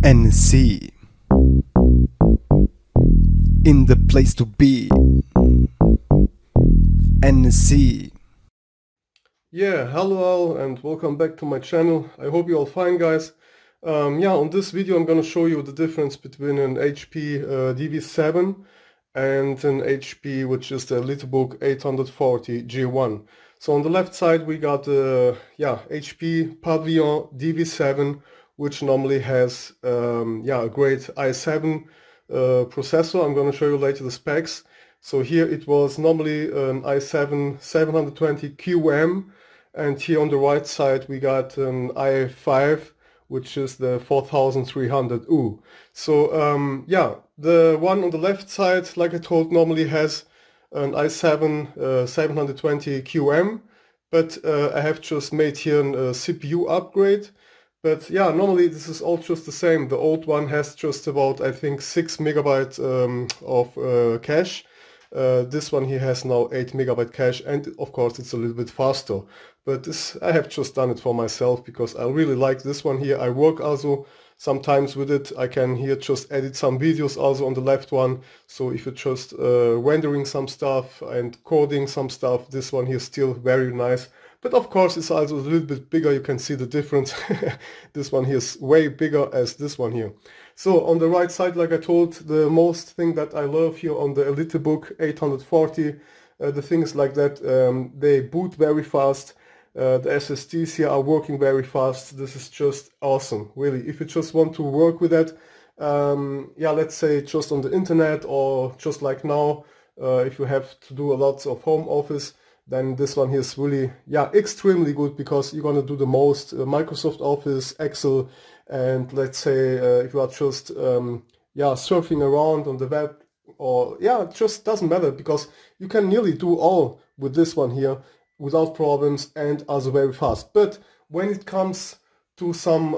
NSC in the place to be. NSC. Yeah, hello all and welcome back to my channel. I hope you're all fine, guys. On this video I'm going to show you the difference between an HP DV7 and an HP, which is the Elitebook 840 G1. So on the left side we got the HP Pavilion DV7, which normally has a great i7 processor. I'm going to show you later the specs. So here it was normally an i7 720 QM, and here on the right side we got an i5, which is the 4300U. So the one on the left side, like I told, normally has an i7 720 QM, but I have just made here a CPU upgrade. But yeah, normally this is all just the same. The old one has just about, I think, 6 megabytes of cache. This one here has now 8 megabyte cache, and of course it's a little bit faster. But this, I have just done it for myself because I really like this one here. I work also sometimes with it. I can here just edit some videos also on the left one. So if you're just rendering some stuff and coding some stuff, this one here is still very nice. But of course it's also a little bit bigger. You can see the difference. This one here is way bigger as this one here. So on the right side, like I told, the most thing that I love here on the Elitebook 840, the thing is like that they boot very fast. The SSDs here are working very fast. This is just awesome, really. If you just want to work with that, let's say just on the internet or just like now, if you have to do a lot of home office, then this one here is really, extremely good, because you're going to do the most Microsoft Office, Excel, and let's say if you are just surfing around on the web, or it just doesn't matter, because you can nearly do all with this one here without problems and also very fast. But when it comes to some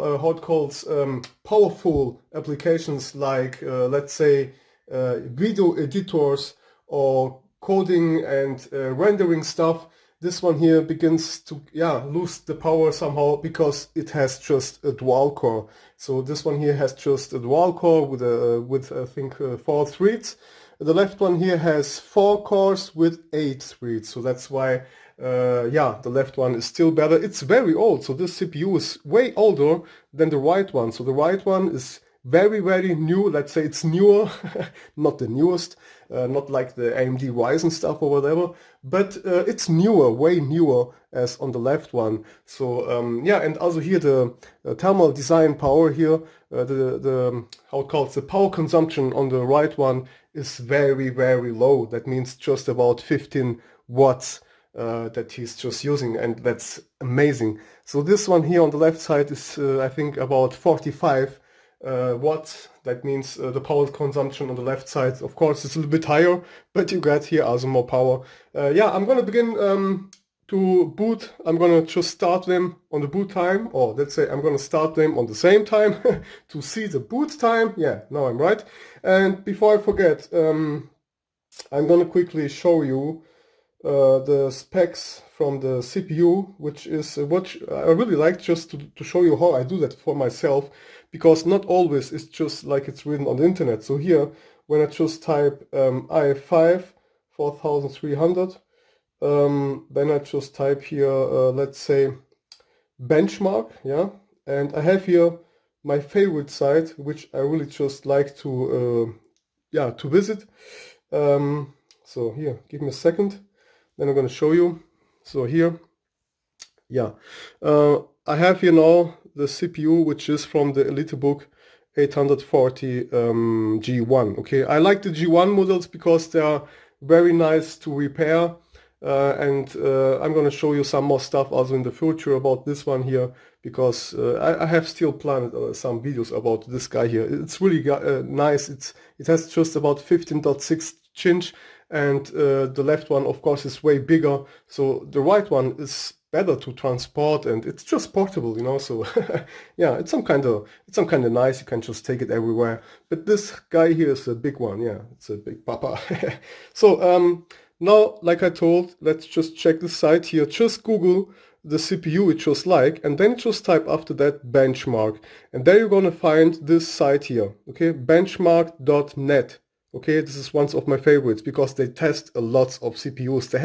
powerful applications like let's say video editors or coding and rendering stuff, this one here begins to lose the power somehow, because it has just a dual core. So this one here has just a dual core with I think 4 threads. The left one here has 4 cores with 8 threads. So that's why the left one is still better. It's very old, so this CPU is way older than the right one. So the right one is very, very new. Let's say it's newer, not the newest, not like the AMD Ryzen stuff or whatever, but it's newer, way newer as on the left one. So and also here the thermal design power here, the power consumption on the right one is very, very low. That means just about 15 watts that he's just using, and that's amazing. So this one here on the left side is I think about 45 watts. That means the power consumption on the left side, of course, is a little bit higher, but you get here also more power. I'm gonna begin to boot. I'm gonna just start them on the boot time, or let's say I'm gonna start them on the same time to see the boot time. Yeah, now I'm right. And before I forget, I'm gonna quickly show you the specs from the CPU, which is what I really like, just to show you how I do that for myself, because not always it's just like it's written on the internet. So here, when I just type i5 4300, then I just type here, let's say, benchmark, and I have here my favorite site, which I really just like to visit. So here, give me a second. Then I'm going to show you. So here, I have here now the CPU, which is from the Elitebook 840 G1. Okay, I like the G1 models because they are very nice to repair, and I'm going to show you some more stuff also in the future about this one here, because I have still planned some videos about this guy here. It's really nice. It has just about 15.6 inch. And the left one, of course, is way bigger. So the right one is better to transport, and it's just portable, So it's some kind of nice. You can just take it everywhere. But this guy here is a big one. Yeah, it's a big papa. So now, like I told, let's just check the site here. Just Google the CPU you just like, and then just type after that benchmark, and there you're gonna find this site here, okay, benchmark.net. Okay, this is one of my favorites because they test a lot of CPUs. They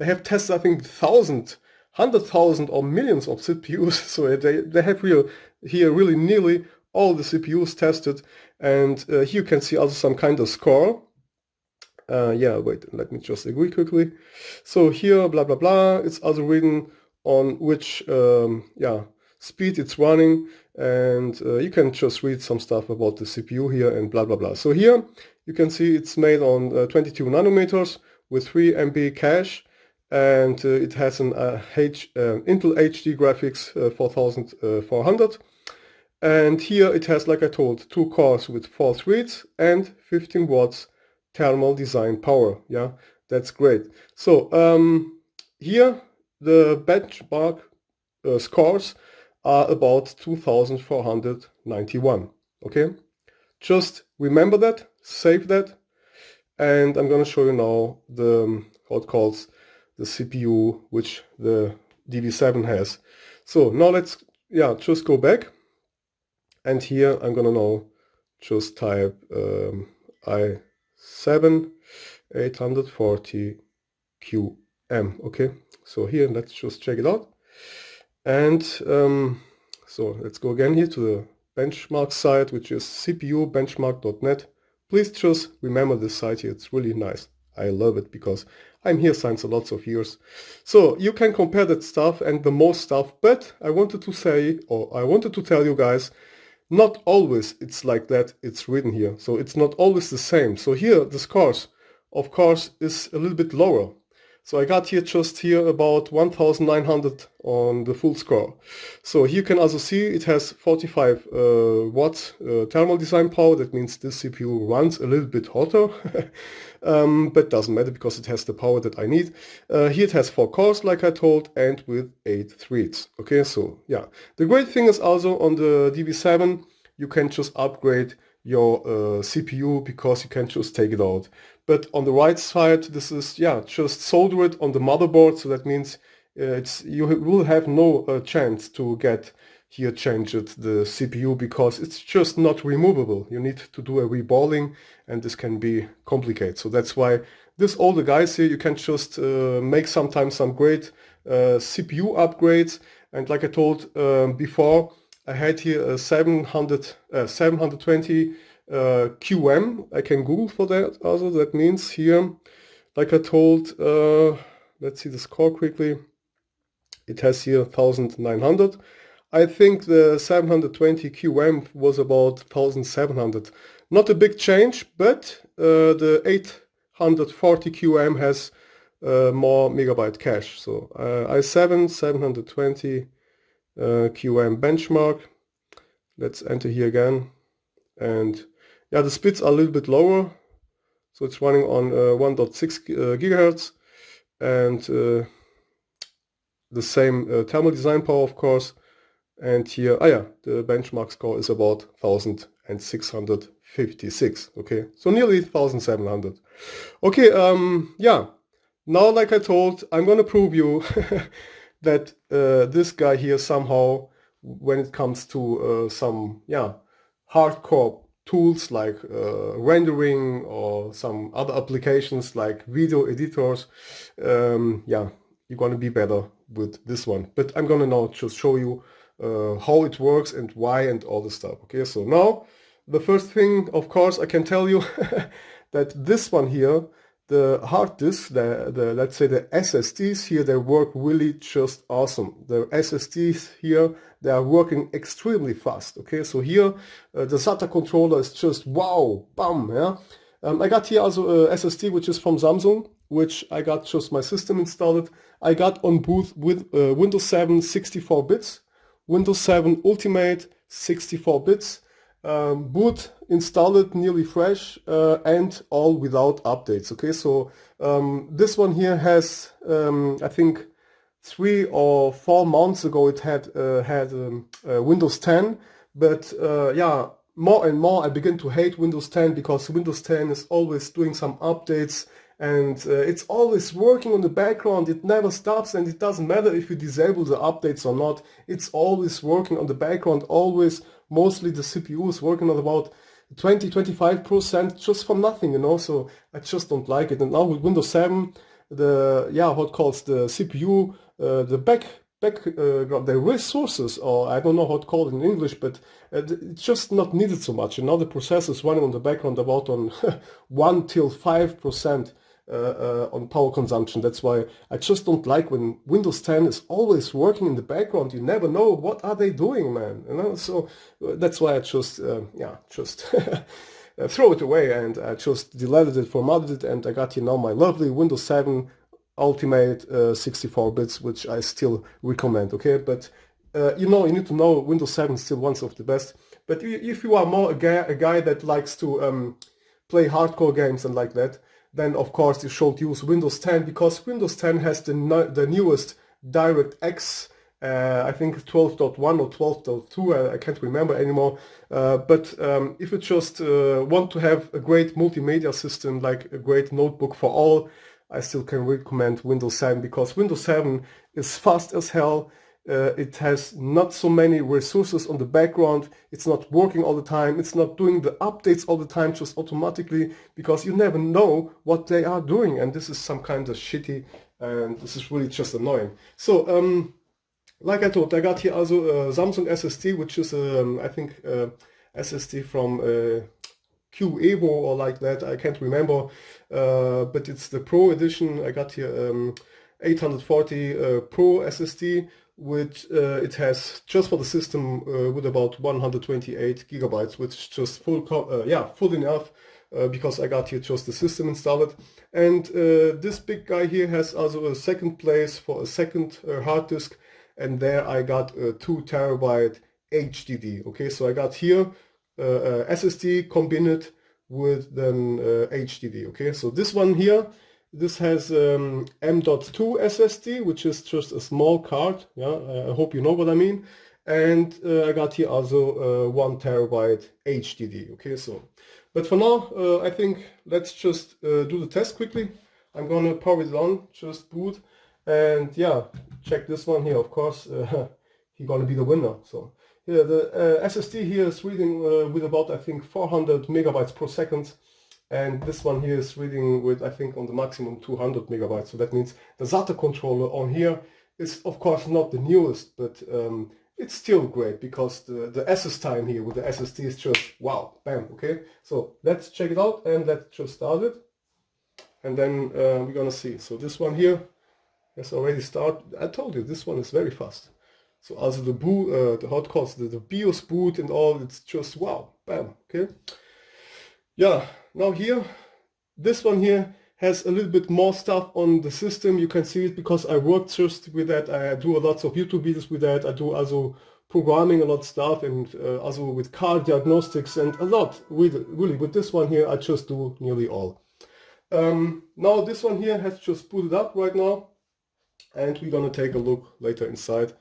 have tested, I think, 1,000, 100,000 or millions of CPUs. So they have here really nearly all the CPUs tested, and here you can see also some kind of score. Yeah, wait, let me just agree quickly. So here, blah blah blah, it's also written on which speed it's running, and you can just read some stuff about the CPU here and blah blah blah. So here you can see it's made on 22 nanometers with 3 MB cache, and it has an Intel HD graphics 4400. And here it has, like I told, 2 cores with 4 threads and 15 watts thermal design power. Yeah, that's great. So here the benchmark scores are about 2491. Okay, just remember that, save that, and I'm gonna show you now the how it calls the CPU which the DV7 has. So now let's just go back, and here I'm gonna now just type i7 840QM. Okay, so here let's just check it out, and so let's go again here to the benchmark site, which is cpubenchmark.net. Please just remember this site here, it's really nice. I love it because I'm here since lots of years. So you can compare that stuff and the most stuff, but I wanted to tell you guys, not always it's like that it's written here. So it's not always the same. So here the scores, of course, is a little bit lower. So I got here about 1900 on the full score. So here you can also see it has 45 watts thermal design power. That means this CPU runs a little bit hotter, but doesn't matter because it has the power that I need. Here it has 4 cores, like I told, and with 8 threads. Okay, so yeah. The great thing is also on the DV7, you can just upgrade your CPU because you can just take it out. But on the right side, this is just solder it on the motherboard. So that means you will have no chance to get here change the CPU because it's just not removable. You need to do a reballing, and this can be complicated. So that's why this older guys here, you can just make sometimes some great CPU upgrades. And like I told before, I had here a 720 QM. I can Google for that also. That means here, like I told, let's see the score quickly. It has here 1900. I think the 720 QM was about 1700. Not a big change, but the 840 QM has more megabyte cache. So i7 720 QM benchmark. Let's enter here again, and yeah, the speeds are a little bit lower, so it's running on 1.6 gigahertz, and the same thermal design power, of course. And here, the benchmark score is about 1656. Okay, so nearly 1700. Okay, now, like I told, I'm gonna prove you that this guy here somehow, when it comes to some hardcore tools like rendering or some other applications like video editors, you're gonna be better with this one. But I'm gonna now just show you how it works and why and all the stuff. Okay, so now the first thing, of course, I can tell you that this one here, the hard disk, let's say the SSDs here, they work really just awesome. The SSDs here, they are working extremely fast. Okay, so here the SATA controller is just wow, bam, yeah. I got here also a SSD which is from Samsung, which I got just my system installed. I got on boot with Windows 7 64 bits, Windows 7 Ultimate 64 bits. Boot installed nearly fresh, and all without updates. Okay, so this one here has I think 3 or 4 months ago it had Windows 10, but more and more I begin to hate Windows 10 because Windows 10 is always doing some updates, and it's always working on the background. It never stops, and it doesn't matter if you disable the updates or not. It's always working on the background, always. Mostly the CPU is working on about 20-25% just for nothing, you know, so I just don't like it. And now with Windows 7, what calls the CPU, the background, the resources, or I don't know how to call it in English, but it's just not needed so much. And now the processor is running on the background about on 1 till 5% on power consumption. That's why I just don't like when Windows 10 is always working in the background. You never know what are they doing, man. You know, so that's why I just throw it away, and I just deleted it, formatted it, and I got here now my lovely Windows 7 Ultimate 64 bits, which I still recommend. Okay, but you need to know Windows 7 is still one of the best. But if you are more a guy that likes to play hardcore games and like that, then of course you should use Windows 10, because Windows 10 has the newest DirectX, I think 12.1 or 12.2, I can't remember anymore. But if you just want to have a great multimedia system, like a great notebook for all, I still can recommend Windows 7, because Windows 7 is fast as hell. It has not so many resources on the background. It's not working all the time. It's not doing the updates all the time just automatically, because you never know what they are doing. And this is some kind of shitty, and this is really just annoying. So, like I told, I got here also a Samsung SSD, which is, I think, SSD from Q Evo or like that. I can't remember. But it's the Pro edition. I got here 840 Pro SSD, which it has just for the system with about 128 gigabytes, which is just full enough, because I got here just the system installed. And this big guy here has also a second place for a second hard disk, and there I got a 2 terabyte HDD. Okay, so I got here SSD combined with then HDD. Okay, so this one here, this has M.2 SSD, which is just a small card. Yeah, I hope you know what I mean. And I got here also 1 terabyte HDD. Okay, so, but for now, I think let's just do the test quickly. I'm gonna power it on, just boot, and yeah, check this one here. Of course, he's gonna be the winner. So yeah, the SSD here is reading with about, I think, 400 megabytes per second. And this one here is reading with, I think, on the maximum 200 megabytes. So that means the SATA controller on here is, of course, not the newest, but it's still great, because the SS time here with the SSD is just wow, bam. Okay, so let's check it out, and let's just start it, and then we're gonna see. So this one here has already started. I told you this one is very fast. So also the boot, the hot calls, the BIOS boot and all, it's just wow, bam. Okay. Yeah, now here, this one here has a little bit more stuff on the system. You can see it because I worked just with that. I do a lot of YouTube videos with that. I do also programming, a lot of stuff, and also with car diagnostics and a lot. Really, with this one here, I just do nearly all. Now this one here has just booted up right now, and we're gonna take a look later inside.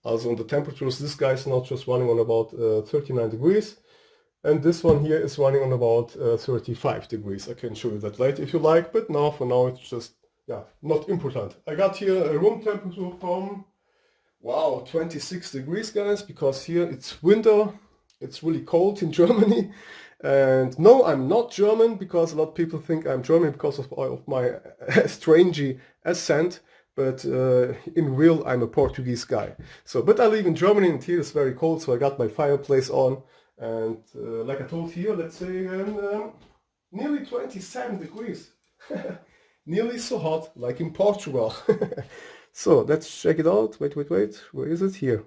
Also on the temperatures, this guy is now just running on about 39 degrees. And this one here is running on about 35 degrees. I can show you that later if you like, but now for now it's just, yeah, not important. I got here a room temperature from, wow, 26 degrees, guys, because here it's winter. It's really cold in Germany. And no, I'm not German, because a lot of people think I'm German because of my strange accent. But in real, I'm a Portuguese guy. So, but I live in Germany, and here it's very cold, so I got my fireplace on. And like I told here, let's say nearly 27 degrees. Nearly so hot like in Portugal. So let's check it out. Wait. Where is it? Here.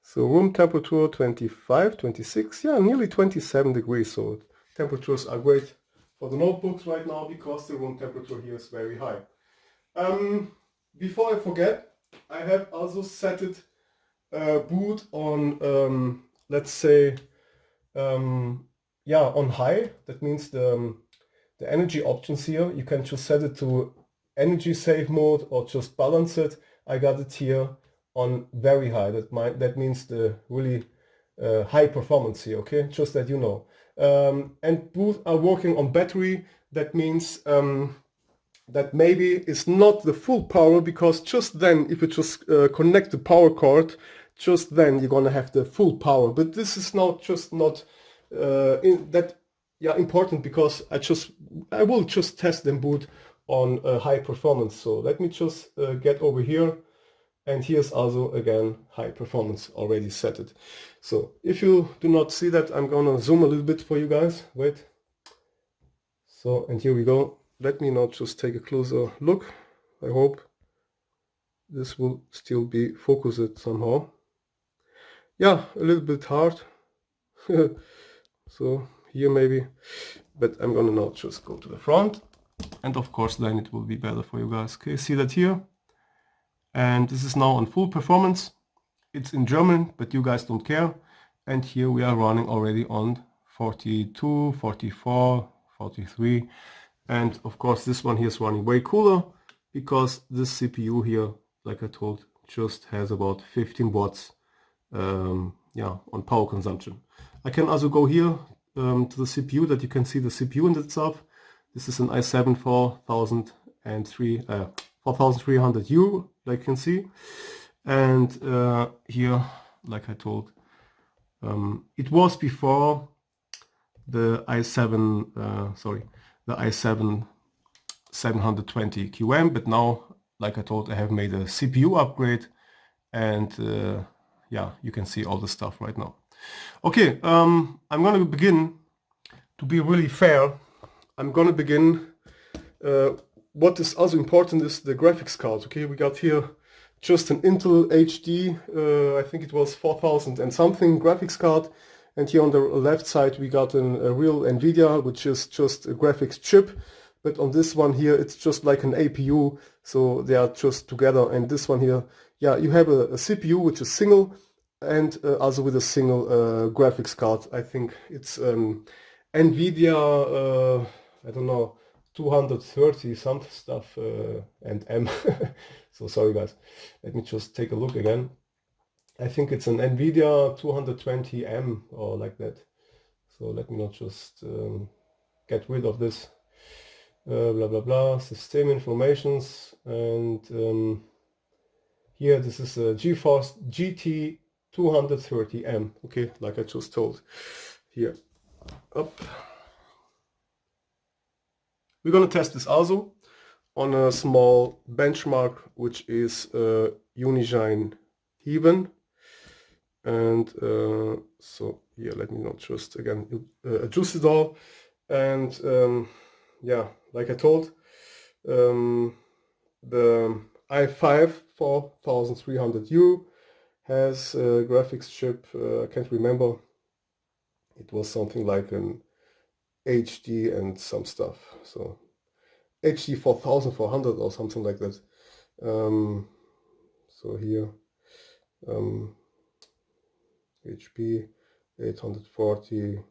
So room temperature 25, 26. Yeah, nearly 27 degrees. So temperatures are great for the notebooks right now, because the room temperature here is very high. Before I forget, I have also set it boot on let's say on high. That means the energy options here, you can just set it to energy save mode or just balance it. I got it here on very high. That means the really high performance here. Okay, just that you know. And both are working on battery. That means that maybe is not the full power, because just then if you just connect the power cord, just then you're gonna have the full power. But this is not important, because I will just test them boot on high performance. So let me just get over here, and here's also again high performance already set it. So if you do not see that, I'm gonna zoom a little bit for you guys. Wait. So, and here we go. Let me now just take a closer look. I hope this will still be focused somehow. Yeah, a little bit hard. So here maybe, but I'm gonna now just go to the front, and of course then it will be better for you guys. Okay, see that here? And this is now on full performance. It's in German, but you guys don't care. And here we are running already on 42, 44, 43. And of course this one here is running way cooler, because this CPU here, like I told, just has about 15 watts yeah, on power consumption. I can also go here to the CPU, that you can see the CPU in itself. This is an i7 4300U, like you can see. And here, like I told, it was before the i7 720 QM, but now, like I told, I have made a CPU upgrade, and yeah, you can see all the stuff right now. Okay, I'm gonna begin. To be really fair, I'm gonna begin. What is also important is the graphics card. Okay, we got here just an Intel HD, I think it was 4000 and something graphics card, and here on the left side we got a real NVIDIA, which is just a graphics chip. But on this one here, it's just like an APU, so they are just together. And this one here, yeah, you have a CPU which is single, and also with a single graphics card. I think it's NVIDIA, I don't know, 230 some stuff, and M. So sorry guys, let me just take a look again. I think it's an NVIDIA 220M or like that. So let me not just get rid of this. Blah blah blah, system informations, and here this is a GeForce GT 230M. Okay, like I just told. Here, up. We're gonna test this also on a small benchmark, which is Unigine Heaven. And so here, let me not just again adjust it all. And yeah, like I told, the i5 4300U has a graphics chip, I can't remember, it was something like an HD and some stuff, so HD 4400 or something like that. So here, HP 840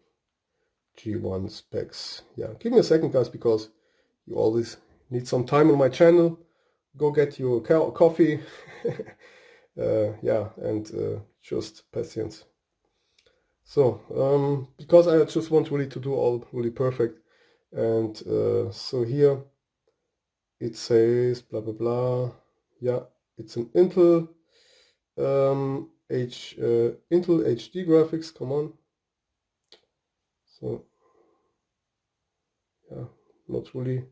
G1 specs. Yeah, give me a second guys, because you always need some time on my channel. Go get your coffee. Yeah, and just patience. So because I just want really to do all really perfect, and so here it says blah blah blah. Yeah, it's an Intel Intel HD graphics. Come on. So yeah, not really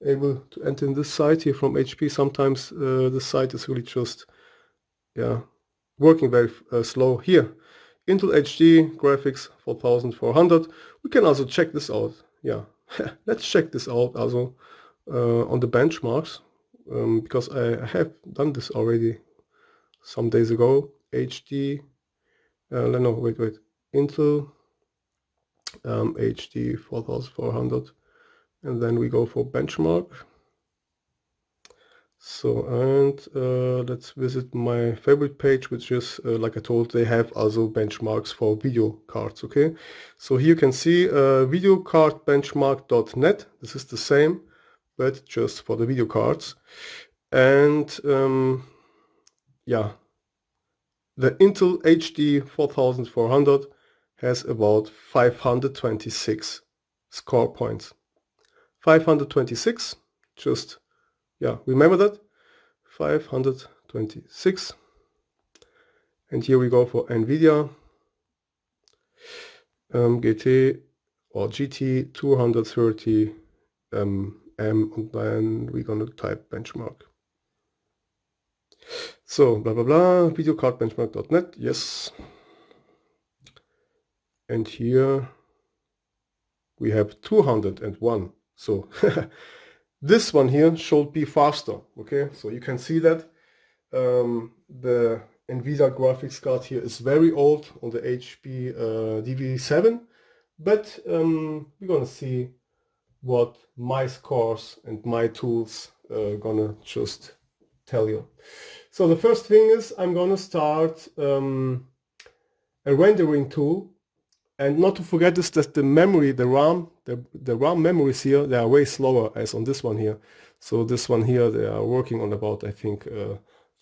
able to enter in this site here from HP. Sometimes the site is really just, yeah, working very slow. Here, Intel HD graphics 4400. We can also check this out. Yeah, let's check this out also on the benchmarks, because I have done this already some days ago. HD, no, wait, Intel HD 4400, and then we go for benchmark. So, and let's visit my favorite page, which is like I told, they have also benchmarks for video cards. Okay, so here you can see videocardbenchmark.net. This is the same, but just for the video cards. And yeah, the Intel HD 4400 has about 526 score points. 526, just Yeah, remember that? 526. And here we go for NVIDIA GT or GT 230 M, and then we're gonna type benchmark. So blah blah blah, videocardbenchmark.net, yes. And here we have 201. So this one here should be faster. Okay, so you can see that the NVIDIA graphics card here is very old on the HP DV7, but we're gonna see what my scores and my tools gonna just tell you. So the first thing is I'm gonna start a rendering tool, and not to forget is that the memory, the RAM memories here, they are way slower as on this one here. So this one here, they are working on about, I think,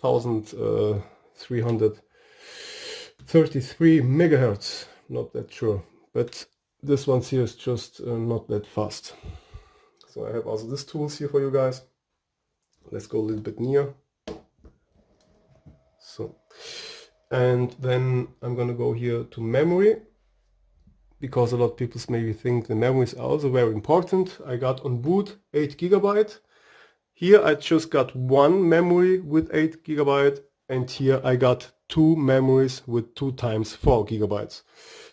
1333 megahertz. Not that sure, but this one here is just not that fast. So I have also these tools here for you guys. Let's go a little bit near. So, and then I'm gonna go here to memory, because a lot of people maybe think the memory is also very important. I got on boot 8 GB. Here I just got one memory with 8 GB, and here I got two memories with 2 times 4 GB.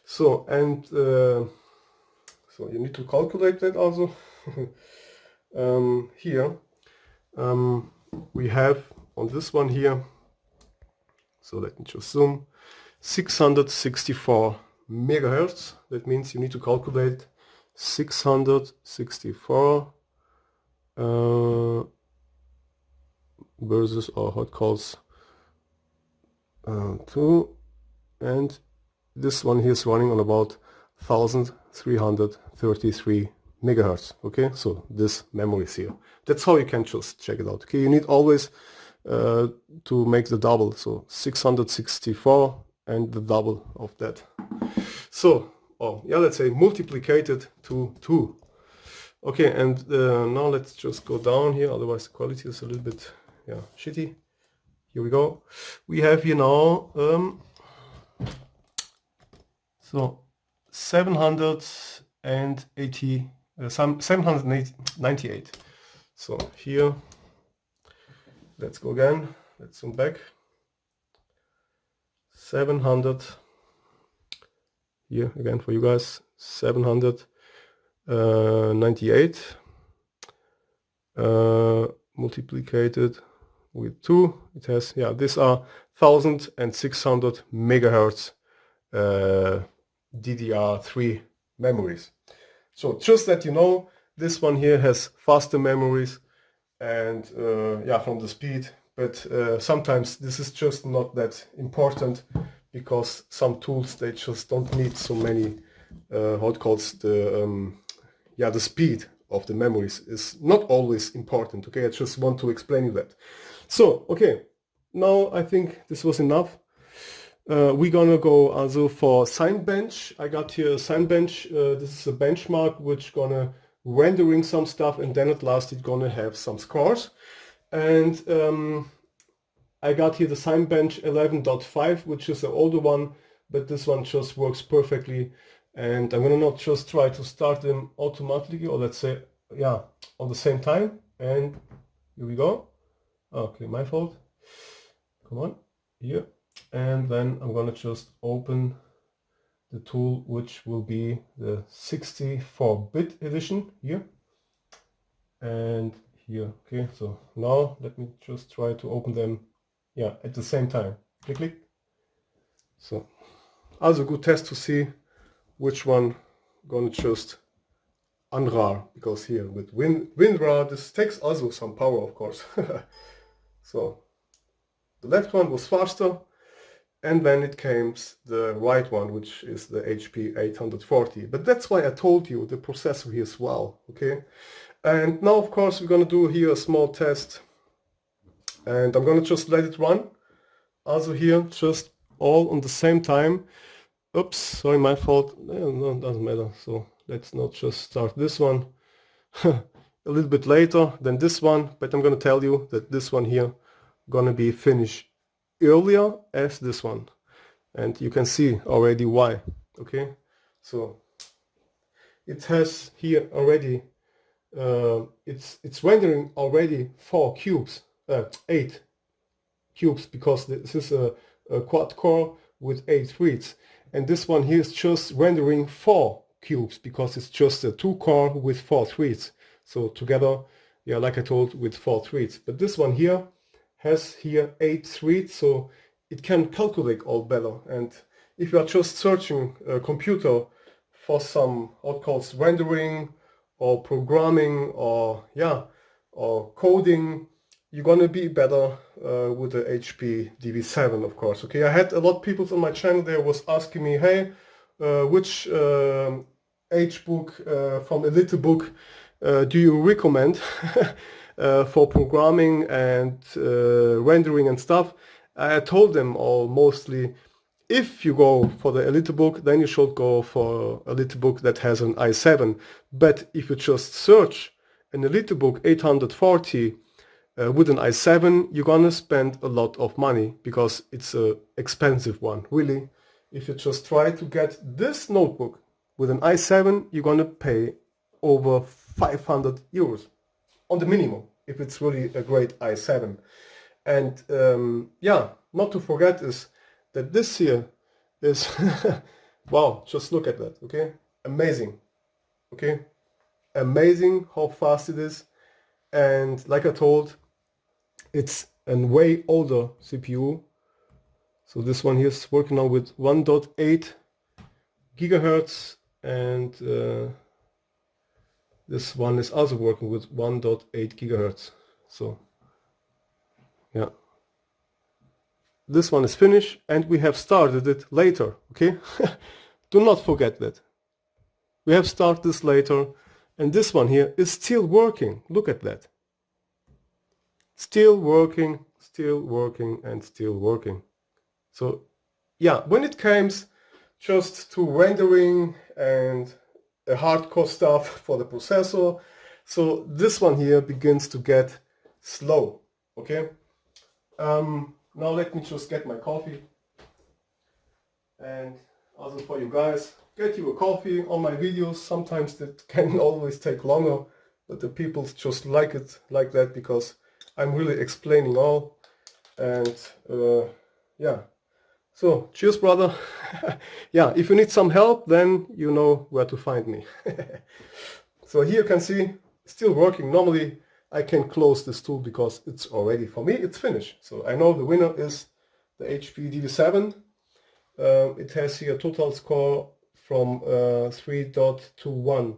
So, and so you need to calculate that also. Here we have on this one here, so let me just zoom, 664 megahertz. That means you need to calculate 664 versus our hot calls 2, and this one here is running on about 1333 megahertz. Okay, so this memory is here. That's how you can just check it out. Okay, you need always to make the double, so 664 and the double of that. So, yeah, let's say multiplicated to 2. Okay, and now let's just go down here, otherwise the quality is a little bit, yeah, shitty. Here we go. We have here now so 798. So here, let's go again. Let's zoom back. 700. Here again for you guys. 798 multiplied with 2. It has, yeah, these are 1600 megahertz DDR3 memories. So just that you know, this one here has faster memories and yeah, from the speed, but sometimes this is just not that important, because some tools, they just don't need so many how it calls the yeah, the speed of the memories is not always important. Okay, I just want to explain you that. So okay, now I think this was enough. We're gonna go also for Signbench. I got here a Signbench. This is a benchmark which gonna rendering some stuff, and then at last it's gonna have some scores. And I got here the Signbench 11.5, which is an older one, but this one just works perfectly. And I'm gonna not just try to start them automatically, or let's say, yeah, on the same time. And here we go. Okay, my fault. Come on, here. And then I'm gonna just open the tool, which will be the 64-bit edition here. And here, okay, so now let me just try to open them, yeah, at the same time. Click, click. So, also good test to see which one gonna just unrar, because here with WinRAR, this takes also some power, of course. So the left one was faster, and then it came the right one, which is the HP 840. But that's why I told you the processor here as well, okay? And now, of course, we're gonna do here a small test, and I'm gonna just let it run. Also here, just all on the same time. Oops, sorry, my fault. No, it doesn't matter. So let's not just start this one. a little bit later than this one, but I'm gonna tell you that this one here gonna be finished earlier as this one, and you can see already why. Okay, so it has here already it's rendering already 8 cubes, because this is a quad core with 8 threads, and this one here is just rendering 4 cubes because it's just a 2 core with 4 threads. So together, yeah, like I told, with 4 threads. But this one here has here 8 threads, so it can calculate all better. And if you are just searching a computer for some what calls rendering or programming or or coding, you're gonna be better with the HP DV7, of course. Okay, I had a lot of people on my channel there was asking me, hey, which H book from Elitebook do you recommend for programming and rendering and stuff? I told them all mostly, if you go for the Elitebook, then you should go for a Elitebook that has an i7. But if you just search an Elitebook 840 with an i7, you're gonna spend a lot of money because it's an expensive one, really. If you just try to get this notebook with an i7, you're gonna pay over 500 euros on the minimum, if it's really a great i7. And yeah, not to forget is that this here is wow, just look at that. Okay, amazing. Okay, amazing how fast it is. And like I told, it's a way older CPU. So this one here is working now with 1.8 gigahertz, and this one is also working with 1.8 gigahertz. So yeah, this one is finished, and we have started it later. Okay, do not forget that we have started this later, and this one here is still working. Look at that, still working, and still working. So yeah, when it comes just to rendering and the hardcore stuff for the processor, so this one here begins to get slow. Okay, now let me just get my coffee, and also for you guys, get you a coffee. On my videos sometimes that can always take longer, but the people just like it like that because I'm really explaining all. And yeah, so cheers, brother. Yeah, if you need some help, then you know where to find me. So here you can see still working. Normally I can close this tool because it's already, for me, it's finished. So I know the winner is the HP DV7. It has here a total score from 3.21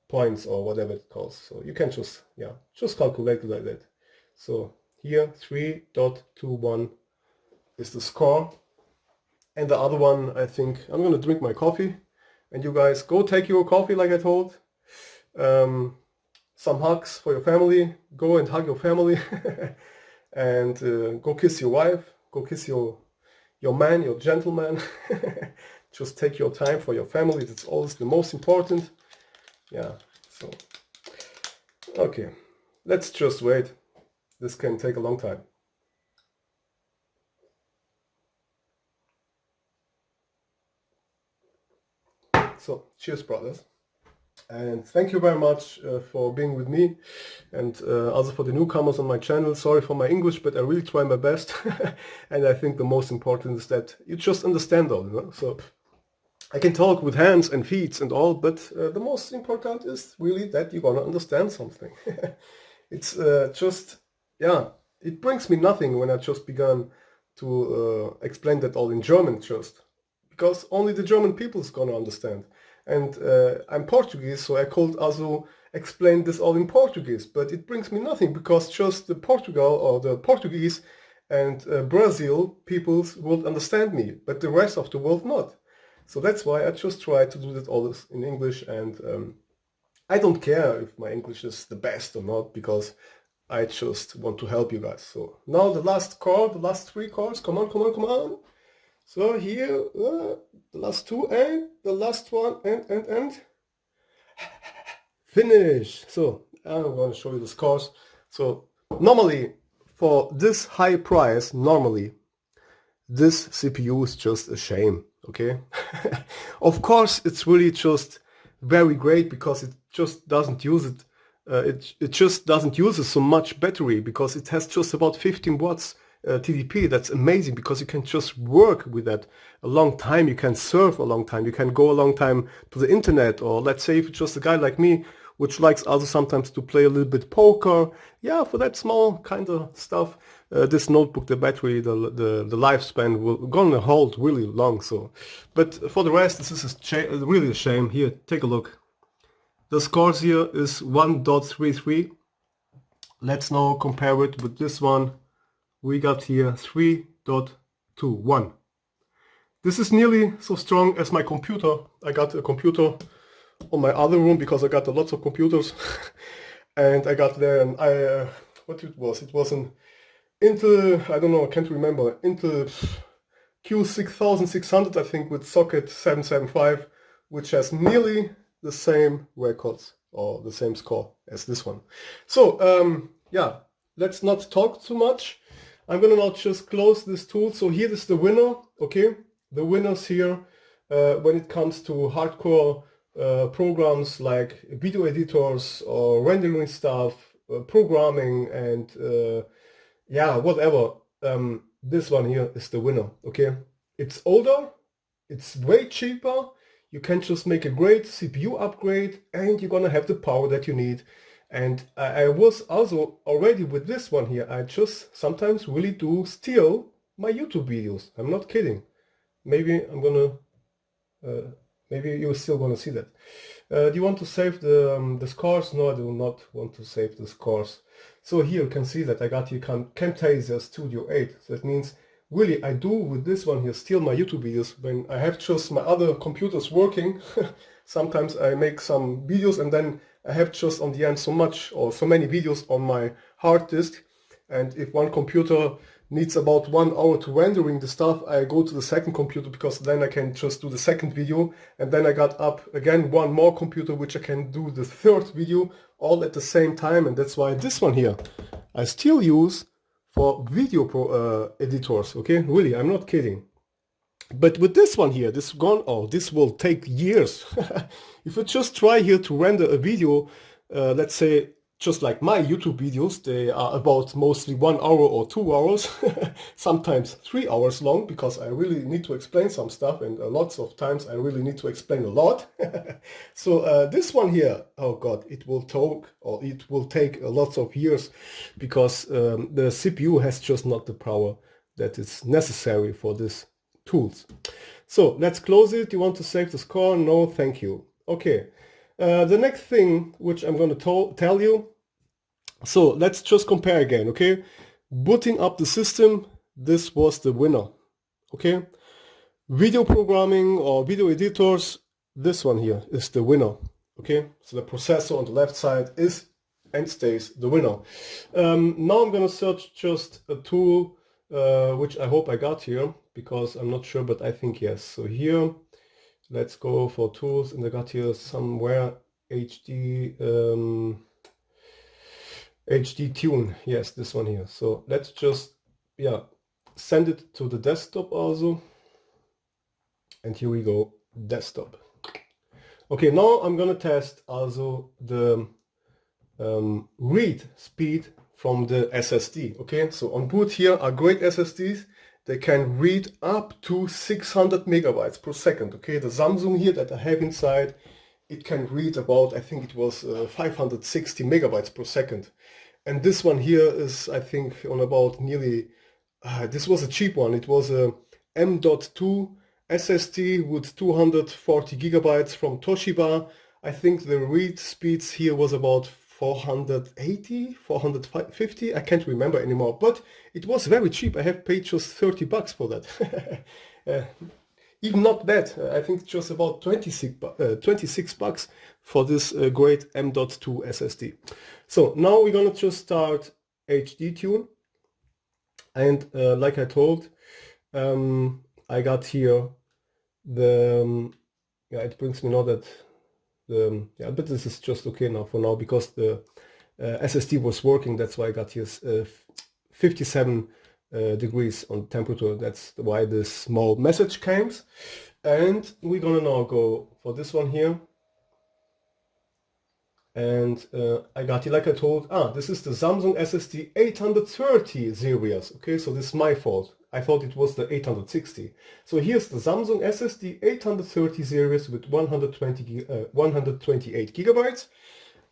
points or whatever it calls. So you can just, yeah, just calculate it like that. So here 3.21 is the score. And the other one, I think, I'm gonna drink my coffee, and you guys go take your coffee like I told. Some hugs for your family. Go and hug your family. And go kiss your wife. Go kiss your man, your gentleman. Just take your time for your family. That's always the most important. Yeah, so okay, let's just wait. This can take a long time. So cheers, brothers, and thank you very much for being with me, and also for the newcomers on my channel. Sorry for my English, but I really try my best. And I think the most important is that you just understand all, you know? So I can talk with hands and feet and all, but the most important is really that you're gonna understand something. It's just, yeah, it brings me nothing when I just began to explain that all in German just, because only the German people is gonna understand. And I'm Portuguese, so I could also explain this all in Portuguese, but it brings me nothing because just the Portugal or the Portuguese and Brazil peoples will understand me, but the rest of the world not. So that's why I just try to do that all this in English, and I don't care if my English is the best or not, because I just want to help you guys. So now the last chord, the last 3 chords, come on, come on, come on. So here, the last 2 and the last one, and finish. So and I'm going to show you the scores. So normally for this high price, this CPU is just a shame, okay? Of course, it's really just very great because it just doesn't use it. It just doesn't use so much battery because it has just about 15 watts TDP. That's amazing because you can just work with that a long time. You can surf a long time. You can go a long time to the internet, or let's say if you're just a guy like me, which likes also sometimes to play a little bit poker. Yeah, for that small kind of stuff, this notebook, the battery, the lifespan will gonna hold really long. So, but for the rest, this is really a shame. Here, take a look. The scores here is 1.33. Let's now compare it with this one. We got here 3.21. This is nearly so strong as my computer. I got a computer on my other room because I got lots of computers. And I got there, and what it was an Intel, I don't know, I can't remember, Intel Q6600, I think, with socket 775, which has nearly the same records or the same score as this one. So yeah, let's not talk too much. I'm gonna now just close this tool. So here is the winner, okay? The winners here when it comes to hardcore programs like video editors or rendering stuff, programming, and yeah, whatever. This one here is the winner, okay? It's older, it's way cheaper. You can just make a great CPU upgrade and you're gonna have the power that you need. And I was also already with this one here, I just sometimes really do steal my YouTube videos. I'm not kidding. Maybe I'm gonna, maybe you're still gonna see that. Do you want to save the scores? No, I do not want to save the scores. So here you can see that I got here Camtasia Studio 8. So that means really I do with this one here steal my YouTube videos when I have just my other computers working. Sometimes I make some videos and then I have just on the end so much or so many videos on my hard disk, and if one computer needs about 1 hour to rendering the stuff, I go to the second computer because then I can just do the second video, and then I got up again one more computer which I can do the third video all at the same time. And that's why this one here I still use for video editors, okay? Really, I'm not kidding. But with this one here, this will take years. If you just try here to render a video, let's say just like my YouTube videos, they are about mostly 1 hour or 2 hours, sometimes 3 hours long, because I really need to explain some stuff, and lots of times I really need to explain a lot. So this one here, oh god, it will take lots of years because the CPU has just not the power that is necessary for this tools. So let's close it. You want to save the score? No, thank you. Okay. The next thing which I'm going to tell you. So let's just compare again, okay? Booting up the system, this was the winner, okay? Video programming or video editors, this one here is the winner, okay? So the processor on the left side is and stays the winner. Now I'm going to search just a tool which I hope I got here, because I'm not sure, but I think yes. So here, let's go for tools, and I got here somewhere HD Tune. Yes, this one here. So let's just, yeah, send it to the desktop also. And here we go, desktop. Okay, now I'm gonna test also the read speed from the SSD. Okay, so on boot here are great SSDs. They can read up to 600 megabytes per second. Okay, the Samsung here that I have inside, it can read about, I think it was 560 megabytes per second. And this one here is, I think, on about nearly, this was a cheap one. It was a M.2 SSD with 240 gigabytes from Toshiba. I think the read speeds here was about 480, 450, I can't remember anymore, but it was very cheap. I have paid just $30 for that. Even not bad. I think just about 26 bucks for this great M.2 SSD. So now we're gonna just start HD Tune, and like I told, I got here the yeah, it brings me now that yeah, but this is just okay now for now, because the SSD was working. That's why I got here 57 degrees on temperature. That's why this small message came. And we're gonna now go for this one here. And I got it, like I told, this is the Samsung SSD 830 series. Okay, so this is my fault. I thought it was the 860. So here's the Samsung SSD 830 series with 128 gigabytes.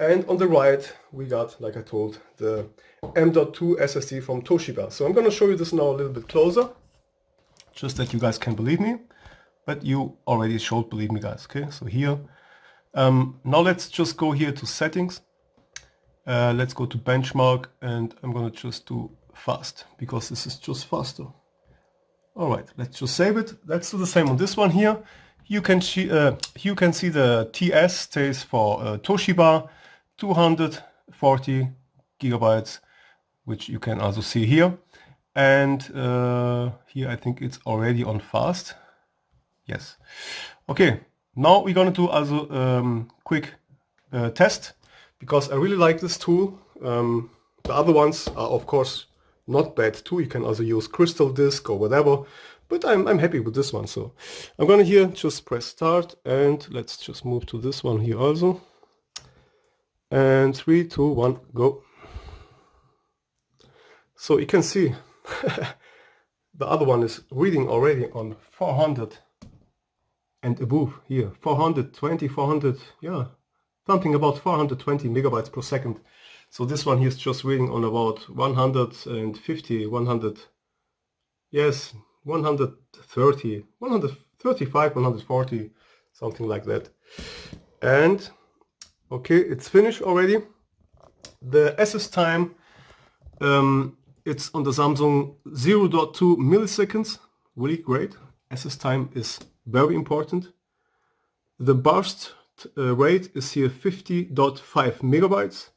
And on the right, we got, like I told, the M.2 SSD from Toshiba. So I'm going to show you this now a little bit closer, just that you guys can believe me. But you already should believe me, guys. Okay, so here. Now let's just go here to settings. Let's go to benchmark, and I'm going to just do fast, because this is just faster. Alright, let's just save it. Let's do the same on this one here. You can see the TS stays for Toshiba, 240 gigabytes, which you can also see here. And here I think it's already on fast. Yes. Okay, now we're gonna do also quick test, because I really like this tool. The other ones are of course not bad too. You can also use Crystal Disk or whatever, but I'm happy with this one. So I'm gonna here just press start, and let's just move to this one here also. And 3, 2, 1, go. So you can see the other one is reading already on 400 and above here. 420, 400, yeah, something about 420 megabytes per second. So this one here is just reading on about 150, 100, yes, 130, 135, 140, something like that. And okay, it's finished already. The SS time, it's on the Samsung 0.2 milliseconds, really great. SS time is very important. The burst rate is here 50.5 megabytes.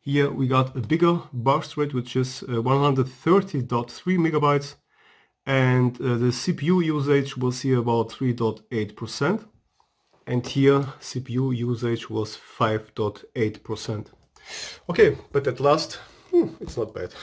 Here we got a bigger burst rate, which is 130.3 megabytes, and the CPU usage was here about 3.8%, and here CPU usage was 5.8%. Okay, but at last, it's not bad.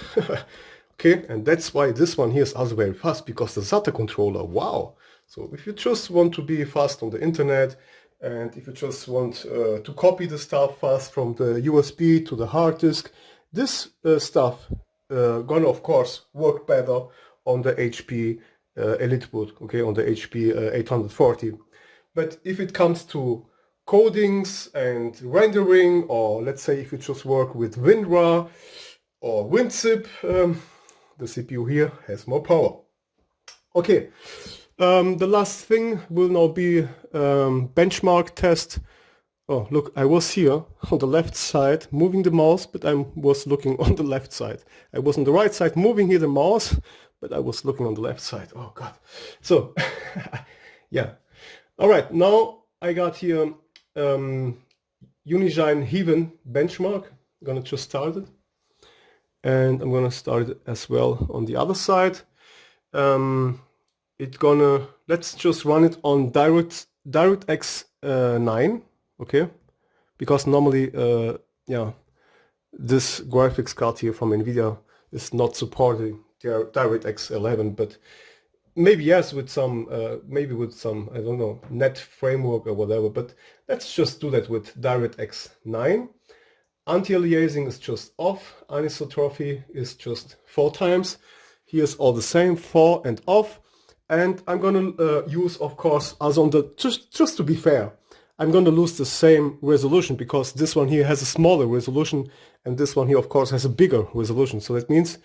Okay, and that's why this one here is also very fast, because the SATA controller, wow! So if you just want to be fast on the internet, and if you just want to copy the stuff fast from the USB to the hard disk, this stuff gonna of course work better on the HP Elitebook, okay, on the HP 840. But if it comes to codings and rendering, or let's say if you just work with WinRAR or WinZip, the CPU here has more power. Okay. The last thing will now be benchmark test. Oh, look, I was here on the left side moving the mouse, but I was looking on the left side. I was on the right side moving here the mouse, but I was looking on the left side. Oh God. So, yeah. All right, now I got here Unigine Heaven benchmark. I'm gonna just start it. And I'm gonna start it as well on the other side. Let's just run it on DirectX 9, okay? Because normally, yeah, this graphics card here from NVIDIA is not supporting DirectX 11, but maybe yes, with some, maybe with some, I don't know, net framework or whatever. But let's just do that with DirectX 9. Anti-aliasing is just off. Anisotropy is just 4 times. Here's all the same, 4 and off. And I'm gonna use, of course, as on the, just to be fair, I'm gonna lose the same resolution, because this one here has a smaller resolution, and this one here, of course, has a bigger resolution. So that means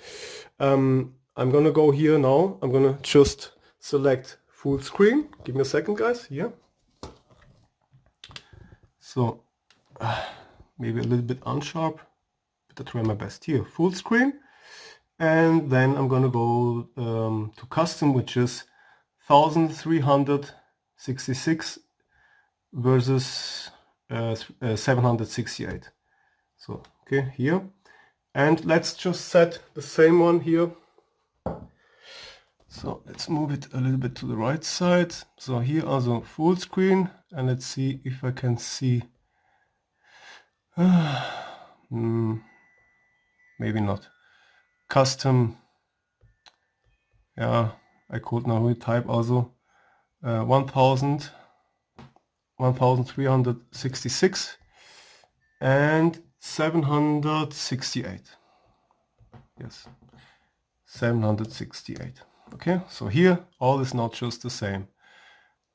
I'm gonna go here now. I'm gonna just select full screen. Give me a second, guys. Here. So maybe a little bit unsharp, but I try my best. Here, full screen. And then I'm gonna go to custom, which is 1366 versus 768. So okay, here, and let's just set the same one here. So let's move it a little bit to the right side. So here also full screen, and let's see if I can see. maybe not. Custom, yeah, I could now retype also 1366 and 768. Yes, 768. Okay, so here all is not just the same.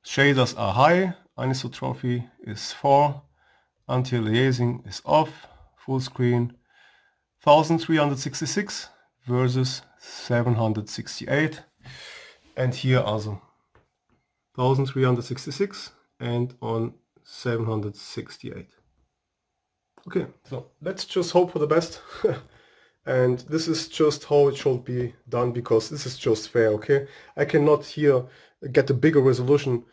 Shaders are high, anisotropy is 4, anti-aliasing is off, full screen 1366 versus 768, and here also 1366 and on 768. Okay, so let's just hope for the best. And this is just how it should be done, because this is just fair, okay? I cannot here get a bigger resolution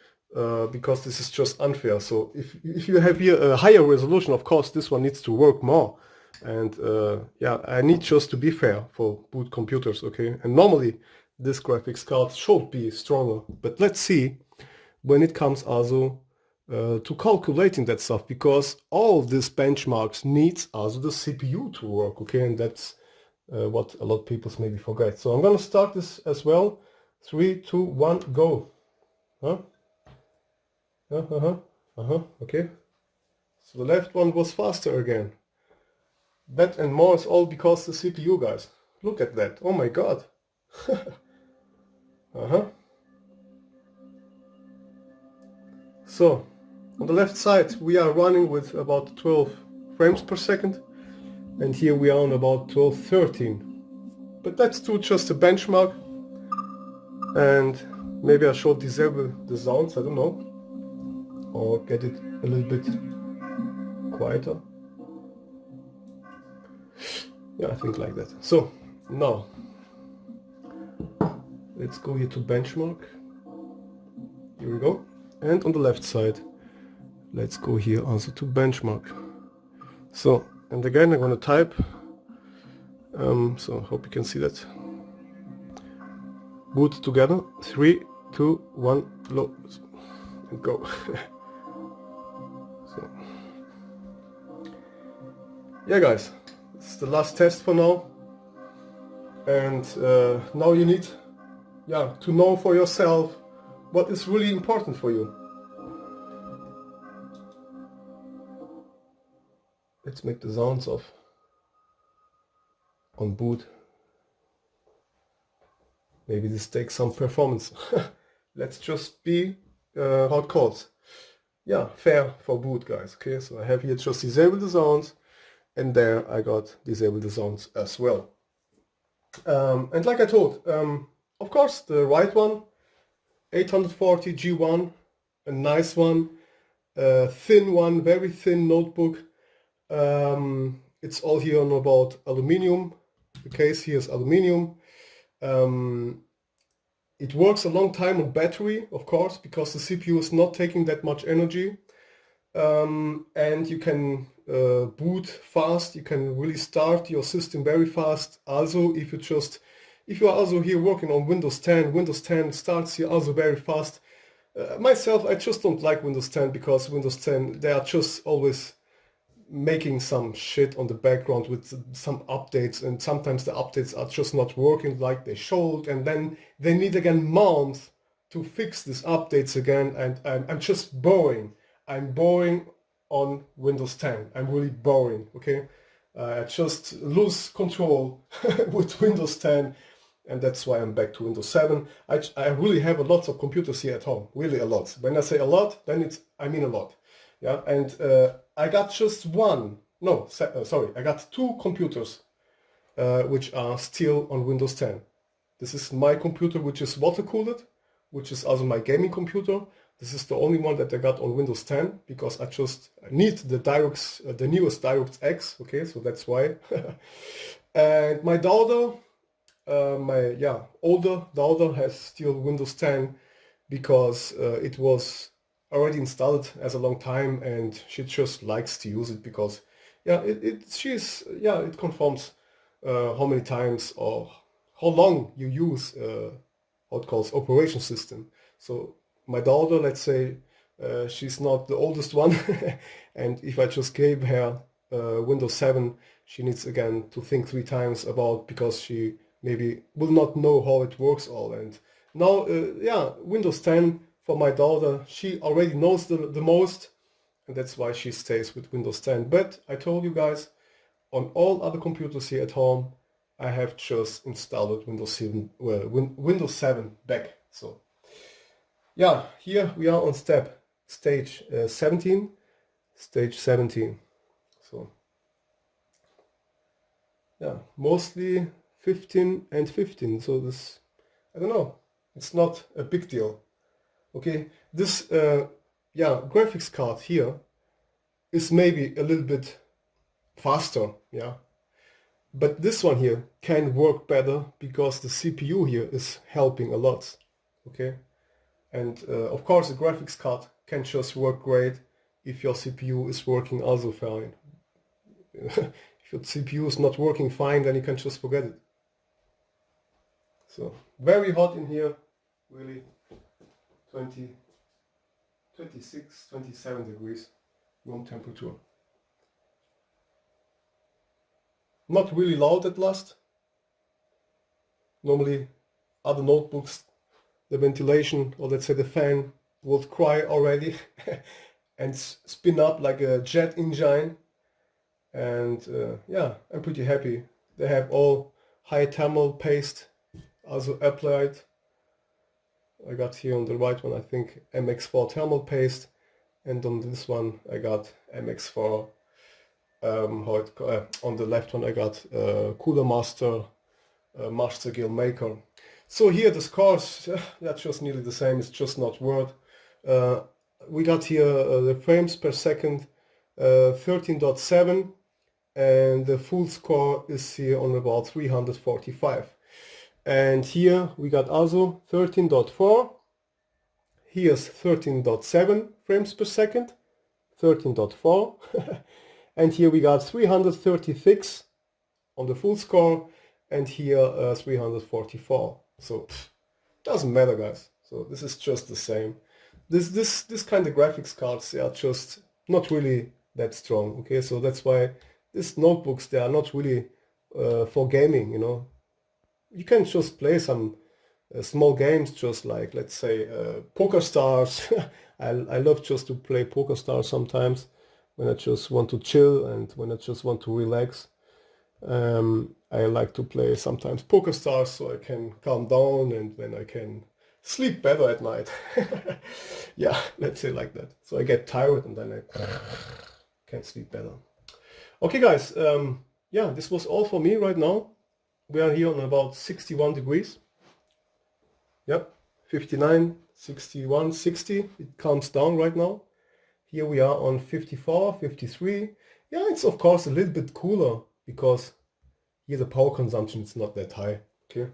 because this is just unfair. So if you have here a higher resolution, of course this one needs to work more. And yeah, I need just to be fair for boot computers, okay? And normally this graphics card should be stronger, but let's see when it comes also to calculating that stuff, because all of these benchmarks needs also the CPU to work, okay? And that's what a lot of people maybe forget. So I'm gonna start this as well. 3, 2, 1, go. Okay. So the left one was faster again. That and more is all because the CPU, guys. Look at that. Oh my god. So on the left side we are running with about 12 frames per second, and here we are on about 12, 13. But that's too just a benchmark, and maybe I should disable the sounds, I don't know, or get it a little bit quieter. Yeah, I think like that. So now let's go here to benchmark. Here we go. And on the left side let's go here also to benchmark. So, and again I'm going to type, so I hope you can see that. Boot together, 3, 2, 1, low, and go. So, yeah guys, it's the last test for now, and now you need, yeah, to know for yourself what is really important for you. Let's make the sounds off on boot. Maybe this takes some performance. Let's just be how it calls. Yeah, fair for boot, guys. Okay, so I have here just disable the sounds, and there I got disable the sounds as well. And like I told, of course the right one, 840 G1, a nice one, thin one, very thin notebook. It's all here on about aluminium. The case here is aluminium. It works a long time on battery, of course, because the CPU is not taking that much energy. And you can boot fast. You can really start your system very fast. Also, if you are also here working on Windows 10, Windows 10 starts here also very fast. Myself, I just don't like Windows 10, because Windows 10, they are just always making some shit on the background with some updates, and sometimes the updates are just not working like they should, and then they need again months to fix these updates again, and I'm just boring. I'm boring on Windows 10. I'm really boring, okay? I just lose control with Windows 10, and that's why I'm back to Windows 7. I really have a lot of computers here at home, really a lot. When I say a lot, then I mean a lot. Yeah, and I got just I got 2 computers which are still on Windows 10. This is my computer, which is water-cooled, which is also my gaming computer. This is the only one that I got on Windows 10, because I just need the newest DirectX, okay, so that's why. And my daughter, older daughter, has still Windows 10, because it was already installed as a long time, and she just likes to use it, because it conforms how many times or how long you use what calls operation system. So my daughter, let's say, she's not the oldest one, and if I just gave her Windows 7, she needs again to think 3 times about, because she maybe will not know how it works all. And now, yeah, Windows 10 for my daughter, she already knows the most, and that's why she stays with Windows 10. But I told you guys, on all other computers here at home, I have just installed Windows 7, Windows 7 back. So yeah, here we are on stage 17. So yeah, mostly 15 and 15. So this, I don't know, it's not a big deal. Okay, this yeah, graphics card here is maybe a little bit faster, yeah, but this one here can work better because the CPU here is helping a lot. Okay, and of course the graphics card can just work great if your CPU is working also fine. If your CPU is not working fine, then you can just forget it. So very hot in here, really. 20, 26, 27 degrees room temperature. Not really loud at last. Normally other notebooks, the ventilation, or let's say the fan, would cry already and spin up like a jet engine. And yeah, I'm pretty happy. They have all high thermal paste also applied. I got here on the right one, I think, MX4 thermal paste, and on this one I got MX4, on the left one I got Cooler Master, Master Guild Maker. So here the scores, that's just nearly the same, it's just not Word. We got here the frames per second, 13.7, and the full score is here on about 345. And here we got also 13.4, here's 13.7 frames per second, 13.4, and here we got 336 on the full score, and here 344. So doesn't matter, guys. So this is just the same. This kind of graphics cards, they are just not really that strong. Okay, so that's why these notebooks, they are not really for gaming, you know. You can just play some small games, just like, let's say, Poker Stars. I love just to play Poker Stars sometimes when I just want to chill and when I just want to relax. I like to play sometimes Poker Stars so I can calm down and when I can sleep better at night. Yeah, let's say like that. So I get tired and then I can sleep better. Okay, guys, yeah, this was all for me right now. We are here on about 61 degrees. Yep, 59, 61, 60. It calms down right now. Here we are on 54, 53. Yeah, it's of course a little bit cooler because here the power consumption is not that high. Okay,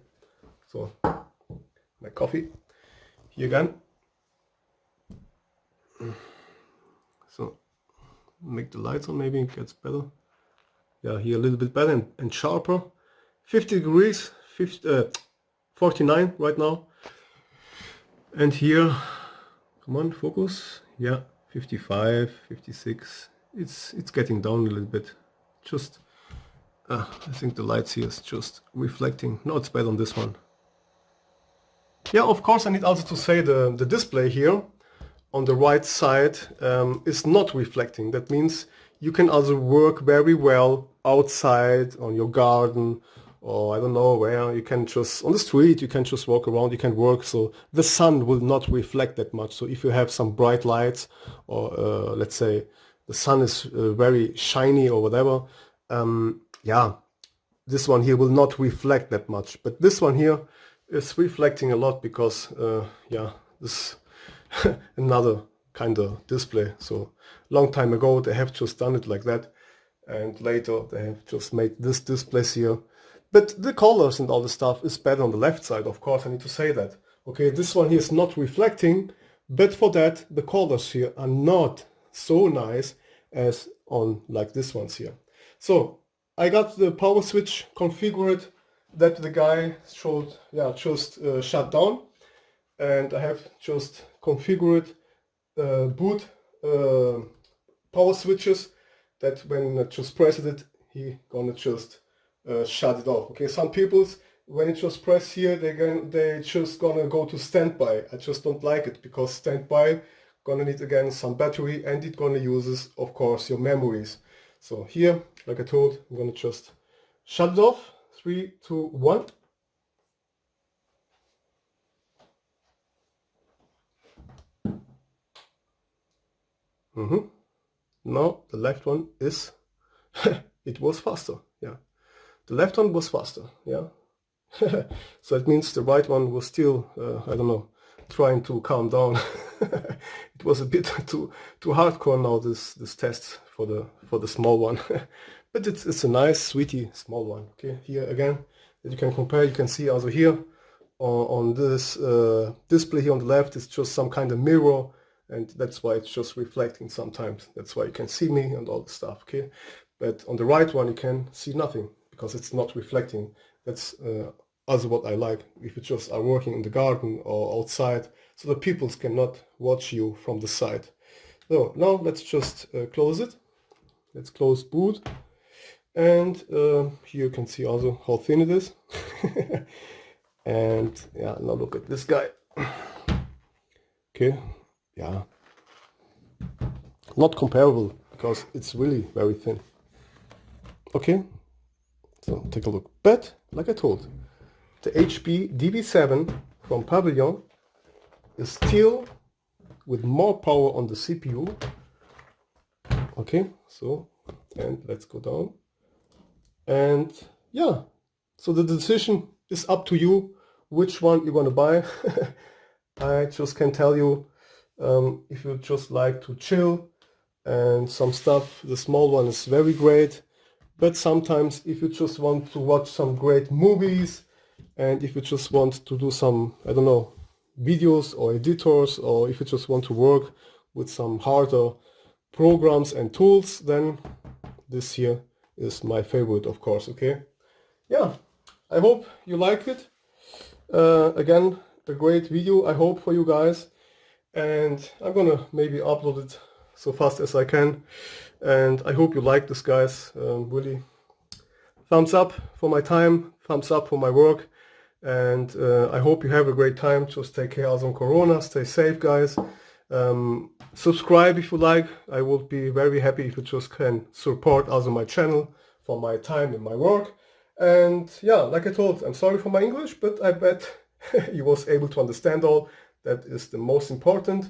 so my coffee here again. So make the lights on, maybe it gets better. Yeah, here a little bit better and sharper. 50 degrees, 49 right now. And here, come on, focus. Yeah, 55, 56. It's getting down a little bit. Just, I think the lights here is just reflecting. No, it's better on this one. Yeah, of course I need also to say the display here on the right side is not reflecting. That means you can also work very well outside, on your garden, or I don't know where. You can just, on the street, you can just walk around, you can work, so the sun will not reflect that much. So if you have some bright lights, or let's say the sun is very shiny or whatever, yeah, this one here will not reflect that much. But this one here is reflecting a lot because, yeah, this another kind of display. So long time ago they have just done it like that, and later they have just made this display here. But the colors and all the stuff is better on the left side, of course, I need to say that. Okay, this one here is not reflecting, but for that the colors here are not so nice as on like this ones here. So I got the power switch configured that the guy showed, yeah, just shut down, and I have just configured boot power switches that when I just press it, he gonna just shut it off. Okay, some people's, when you just press here, they just gonna go to standby. I just don't like it, because standby gonna need again some battery, and it gonna uses, of course, your memories. So here, like I told, I'm gonna just shut it off. 3, 2, 1. Now the left one is it was faster. Yeah, the left one was faster. Yeah. So it means the right one was still I don't know, trying to calm down. It was a bit too hardcore now, this test for the small one. But it's a nice sweetie small one. Okay, here again that you can compare. You can see also here on this display here on the left is just some kind of mirror, and that's why it's just reflecting sometimes. That's why you can see me and all the stuff. Okay, but on the right one you can see nothing, because it's not reflecting. That's also what I like, if you just are working in the garden or outside, so the people cannot watch you from the side. So now let's just close it. Let's close boot, and here you can see also how thin it is. And yeah, now look at this guy. Okay, yeah, not comparable, because it's really very thin. Okay, so take a look. But like I told, the HP DV7 from Pavilion is still with more power on the CPU. Okay, so, and let's go down. And yeah, so the decision is up to you which one you're gonna buy. I just can tell you, if you just like to chill and some stuff, the small one is very great. But sometimes if you just want to watch some great movies, and if you just want to do some, I don't know, videos or editors, or if you just want to work with some harder programs and tools, then this here is my favorite, of course. Okay, yeah, I hope you like it. Again, a great video, I hope, for you guys, and I'm gonna maybe upload it so fast as I can, and I hope you like this, guys. Really, thumbs up for my time, thumbs up for my work, and I hope you have a great time. Just take care of Corona, stay safe, guys. Subscribe if you like. I would be very happy if you just can support also my channel for my time and my work. And yeah, like I told, I'm sorry for my English, but I bet you was able to understand all. That is the most important.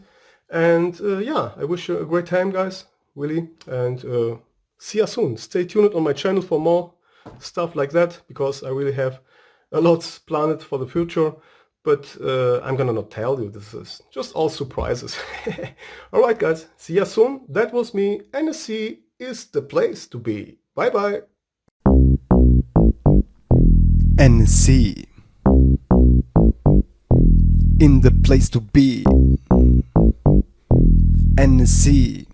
And yeah, I wish you a great time, guys, really, and see you soon. Stay tuned on my channel for more stuff like that, because I really have a lot planned for the future. But I'm gonna not tell you, this is just all surprises. Alright, guys, see you soon. That was me. NSC is the place to be. Bye bye. NSC, in the place to be. NSC.